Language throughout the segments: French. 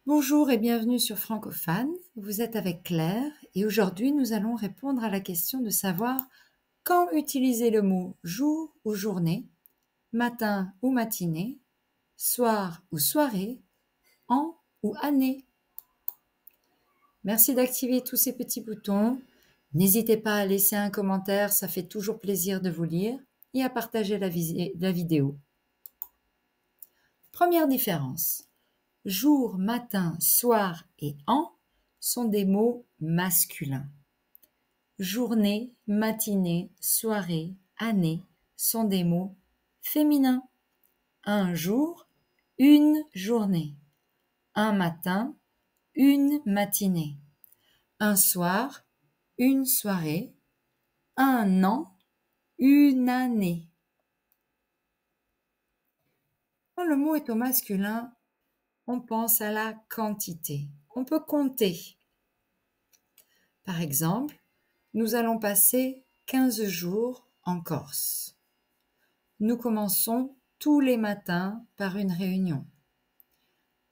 Bonjour et bienvenue sur Francophone. Vous êtes avec Claire et aujourd'hui nous allons répondre à la question de savoir quand utiliser le mot jour ou journée, matin ou matinée, soir ou soirée, an ou année. Merci d'activer tous ces petits boutons. N'hésitez pas à laisser un commentaire, ça fait toujours plaisir de vous lire et à partager la vidéo. Première différence. Jour, matin, soir et an sont des mots masculins. Journée, matinée, soirée, année sont des mots féminins. Un jour, une journée. Un matin, une matinée. Un soir, une soirée. Un an, une année. Quand le mot est au masculin, on pense à la quantité. On peut compter. Par exemple, nous allons passer 15 jours en Corse. Nous commençons tous les matins par une réunion.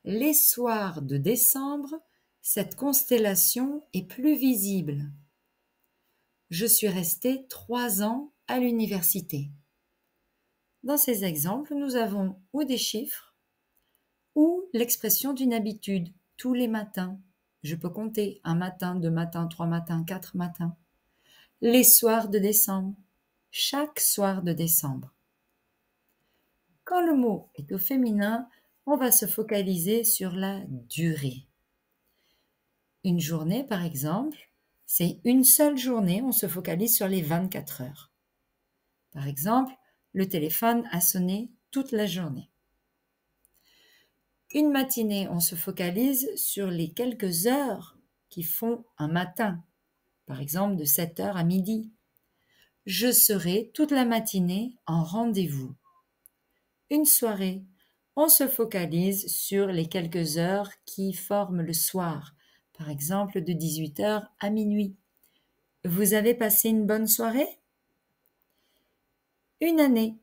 Les soirs de décembre, cette constellation est plus visible. Je suis restée 3 ans à l'université. Dans ces exemples, nous avons ou des chiffres ou l'expression d'une habitude, tous les matins. Je peux compter un matin, 2 matins, 3 matins, 4 matins. Les soirs de décembre, chaque soir de décembre. Quand le mot est au féminin, on va se focaliser sur la durée. Une journée, par exemple, c'est une seule journée, on se focalise sur les 24 heures. Par exemple, le téléphone a sonné toute la journée. Une matinée, on se focalise sur les quelques heures qui font un matin, par exemple de 7 heures à midi. Je serai toute la matinée en rendez-vous. Une soirée, on se focalise sur les quelques heures qui forment le soir, par exemple de 18 heures à minuit. Vous avez passé une bonne soirée? Une année,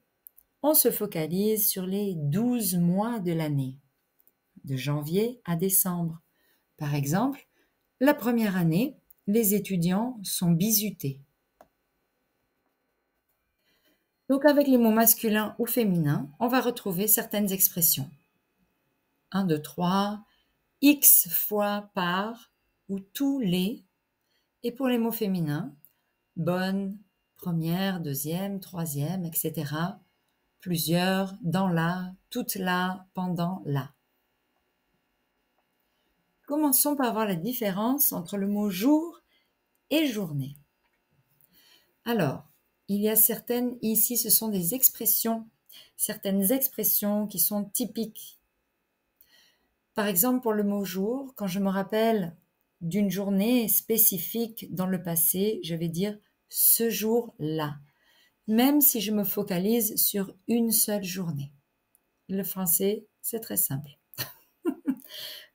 on se focalise sur les 12 mois de l'année, de janvier à décembre. Par exemple, la première année, les étudiants sont bizutés. Donc avec les mots masculins ou féminins, on va retrouver certaines expressions. 1, 2, 3, X fois par ou tous les. Et pour les mots féminins, bonne, première, deuxième, troisième, etc. Plusieurs, dans la, toute la, pendant la. Commençons par voir la différence entre le mot jour et journée. Alors, il y a ici ce sont des expressions, certaines expressions qui sont typiques. Par exemple, pour le mot jour, quand je me rappelle d'une journée spécifique dans le passé, je vais dire ce jour-là, même si je me focalise sur une seule journée. Le français, c'est très simple.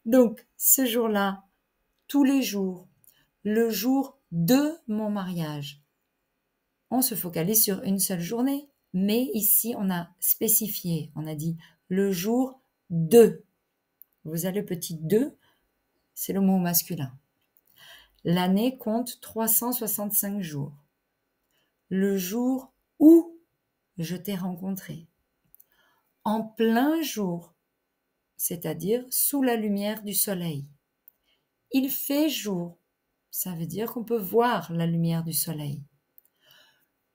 Donc, ce jour-là, tous les jours, le jour de mon mariage. On se focalise sur une seule journée, mais ici, on a spécifié, on a dit le jour de. Vous avez le petit de, c'est le mot masculin. L'année compte 365 jours. Le jour où je t'ai rencontré. En plein jour, c'est-à-dire sous la lumière du soleil. Il fait jour, ça veut dire qu'on peut voir la lumière du soleil.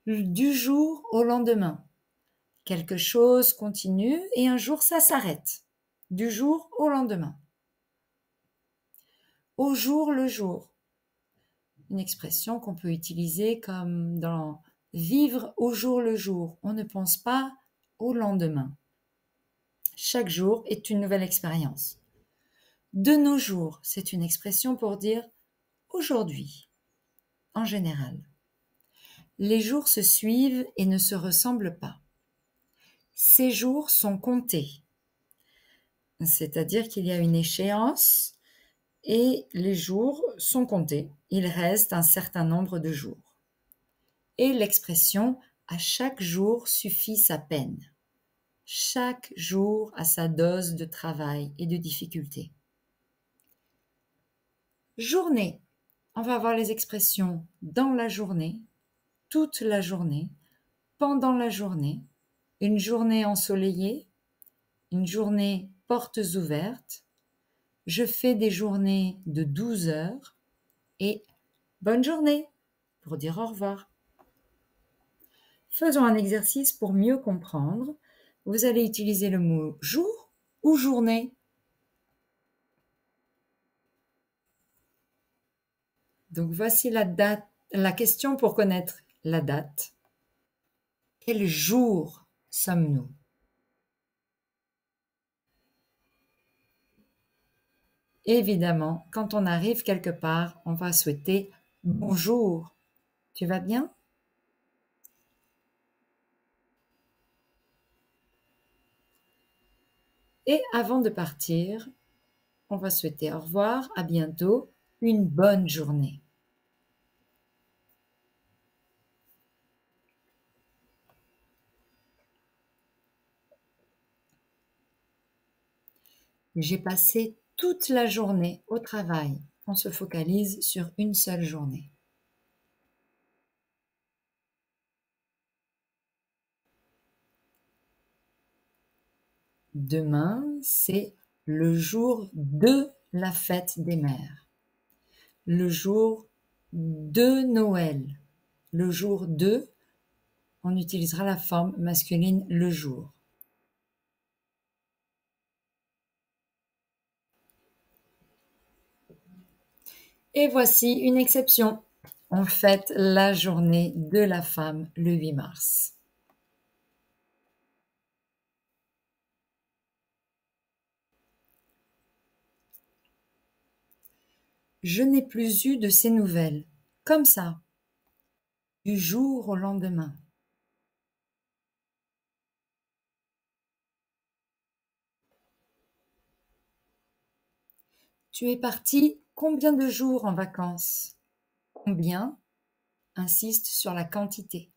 Du jour au lendemain. Quelque chose continue et un jour ça s'arrête. Du jour au lendemain. Au jour le jour. Une expression qu'on peut utiliser comme dans vivre au jour le jour. On ne pense pas au lendemain. Chaque jour est une nouvelle expérience. De nos jours, c'est une expression pour dire aujourd'hui, en général. Les jours se suivent et ne se ressemblent pas. Ces jours sont comptés, c'est-à-dire qu'il y a une échéance et les jours sont comptés. Il reste un certain nombre de jours. Et l'expression « à chaque jour suffit sa peine ». Chaque jour a sa dose de travail et de difficulté. Journée. On va avoir les expressions dans la journée, toute la journée, pendant la journée, une journée ensoleillée, une journée portes ouvertes, je fais des journées de 12 heures et bonne journée pour dire au revoir. Faisons un exercice pour mieux comprendre. Vous allez utiliser le mot jour ou journée. Donc voici la date, la question pour connaître la date. Quel jour sommes-nous? Évidemment, quand on arrive quelque part, on va souhaiter bonjour. Tu vas bien? Et avant de partir, on va souhaiter au revoir, à bientôt, une bonne journée. J'ai passé toute la journée au travail. On se focalise sur une seule journée. Demain, c'est le jour de la fête des mères, le jour de Noël, le jour de, on utilisera la forme masculine le jour. Et voici une exception. On fête la journée de la femme le 8 mars. Je n'ai plus eu de ces nouvelles, comme ça, du jour au lendemain. Tu es parti combien de jours en vacances? Combien insiste sur la quantité.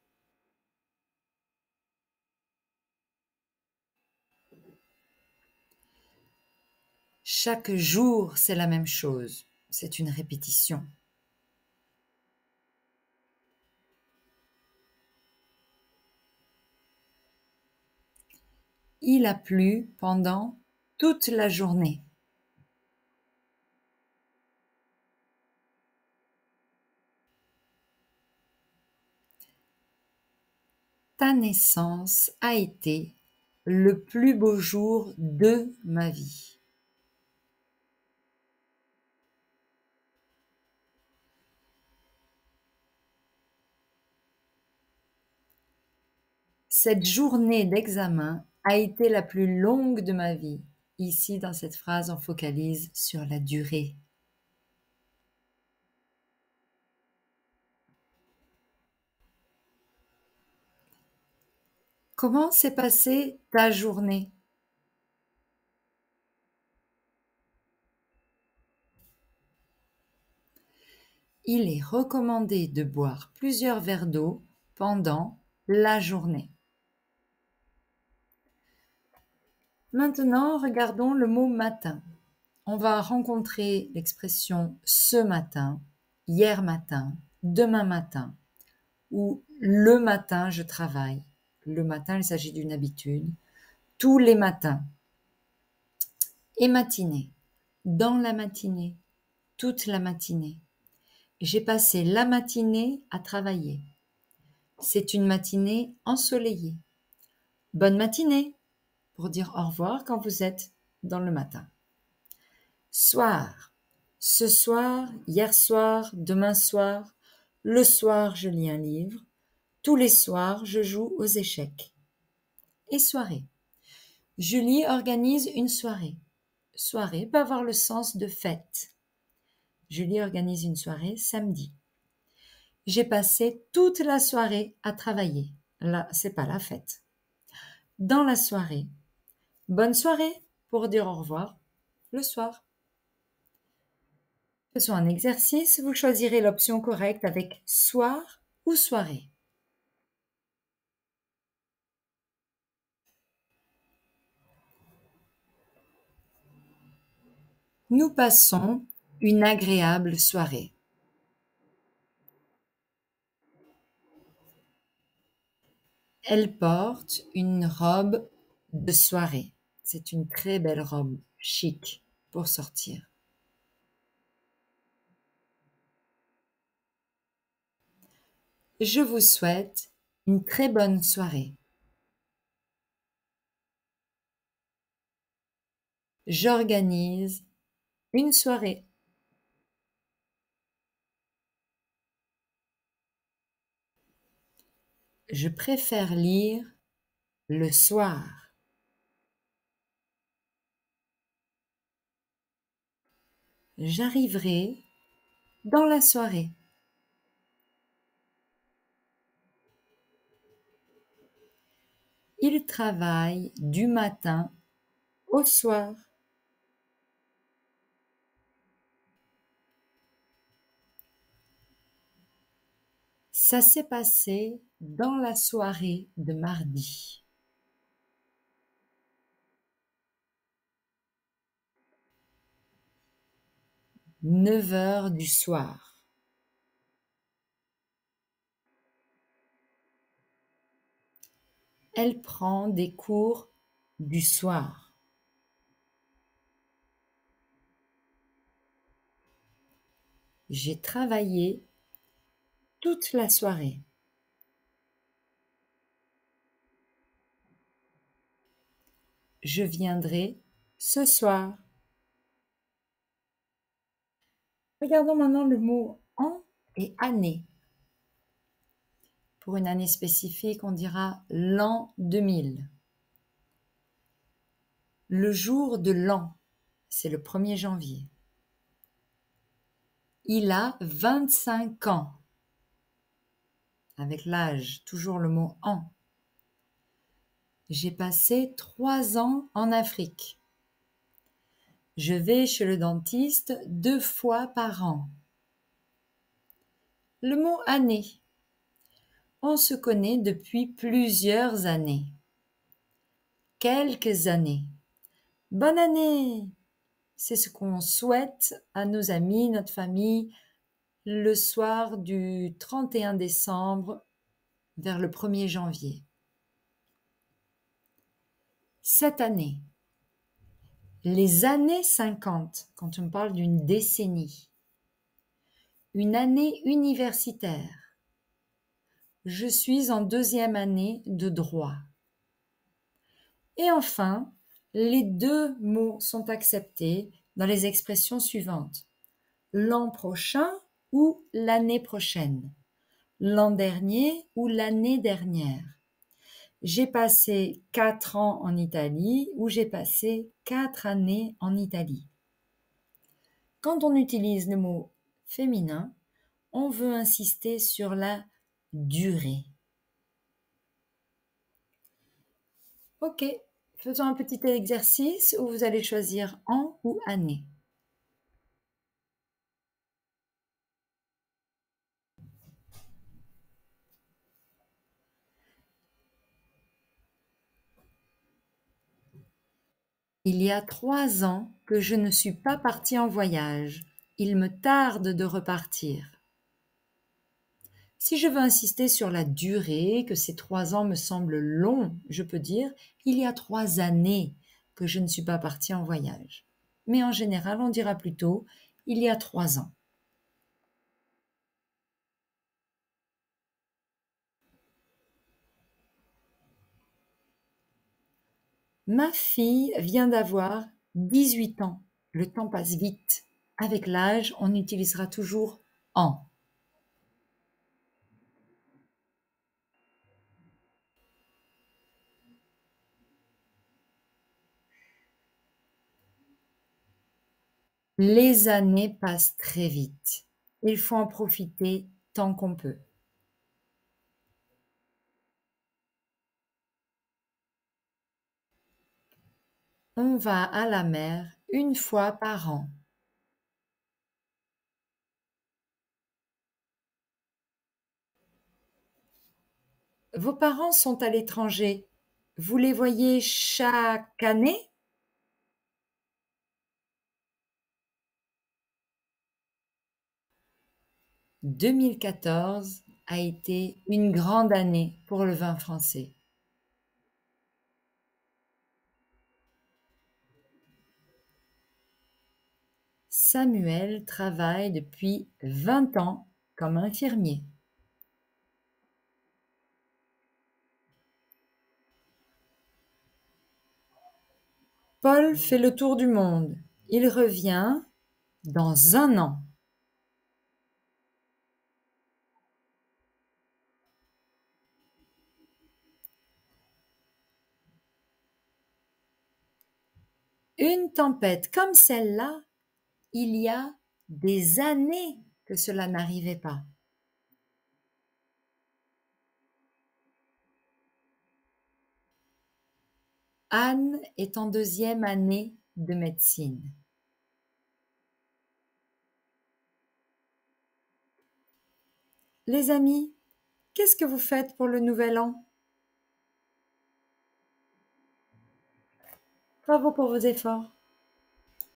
Chaque jour, c'est la même chose. C'est une répétition. Il a plu pendant toute la journée. Ta naissance a été le plus beau jour de ma vie. Cette journée d'examen a été la plus longue de ma vie. Ici, dans cette phrase, on focalise sur la durée. Comment s'est passée ta journée? Il est recommandé de boire plusieurs verres d'eau pendant la journée. Maintenant, regardons le mot matin. On va rencontrer l'expression ce matin, hier matin, demain matin, ou le matin je travaille. Le matin, il s'agit d'une habitude. Tous les matins. Et matinée. Dans la matinée. Toute la matinée. J'ai passé la matinée à travailler. C'est une matinée ensoleillée. Bonne matinée pour dire au revoir quand vous êtes dans le matin. Soir. Ce soir, hier soir, demain soir, le soir, je lis un livre. Tous les soirs, je joue aux échecs. Et soirée. Julie organise une soirée. Soirée peut avoir le sens de fête. Julie organise une soirée samedi. J'ai passé toute la soirée à travailler. Là, c'est pas la fête. Dans la soirée. Bonne soirée pour dire au revoir le soir. Faisons un exercice. Vous choisirez l'option correcte avec soir ou soirée. Nous passons Une agréable soirée. Elle porte une robe de soirée. C'est une très belle robe, chic, pour sortir. Je vous souhaite une très bonne soirée. J'organise une soirée. Je préfère lire le soir. J'arriverai dans la soirée. Il travaille du matin au soir. Ça s'est passé dans la soirée de mardi. 9 heures du soir. Elle prend des cours du soir. J'ai travaillé toute la soirée. Je viendrai ce soir. Regardons maintenant le mot an et année. Pour une année spécifique, on dira l'an 2000. Le jour de l'an, c'est le 1er janvier. Il a 25 ans. Avec l'âge, toujours le mot an. J'ai passé 3 ans en Afrique. Je vais chez le dentiste 2 fois par an. Le mot année. On se connaît depuis plusieurs années. Quelques années. Bonne année! C'est ce qu'on souhaite à nos amis, notre famille, le soir du 31 décembre vers le 1er janvier. Cette année, les années 50, quand on parle d'une décennie, une année universitaire. Je suis en 2e année de droit. Et enfin, les 2 mots sont acceptés dans les expressions suivantes. L'an prochain ou l'année prochaine. L'an dernier ou l'année dernière. J'ai passé 4 ans en Italie ou j'ai passé 4 années en Italie. Quand on utilise le mot féminin, on veut insister sur la durée. Ok, faisons un petit exercice où vous allez choisir an ou année. Il y a 3 ans que je ne suis pas partie en voyage. Il me tarde de repartir. Si je veux insister sur la durée, que ces 3 ans me semblent longs, je peux dire il y a 3 années que je ne suis pas partie en voyage. Mais en général, on dira plutôt il y a 3 ans. Ma fille vient d'avoir 18 ans. Le temps passe vite. Avec l'âge, on utilisera toujours an. Les années passent très vite. Il faut en profiter tant qu'on peut. On va à la mer 1 fois par an. Vos parents sont à l'étranger. Vous les voyez chaque année? 2014 a été une grande année pour le vin français. Samuel travaille depuis 20 ans comme infirmier. Paul fait le tour du monde. Il revient dans 1 an. Une tempête comme celle-là, il y a des années que cela n'arrivait pas. Anne est en 2e année de médecine. Les amis, qu'est-ce que vous faites pour le nouvel an? Bravo pour vos efforts.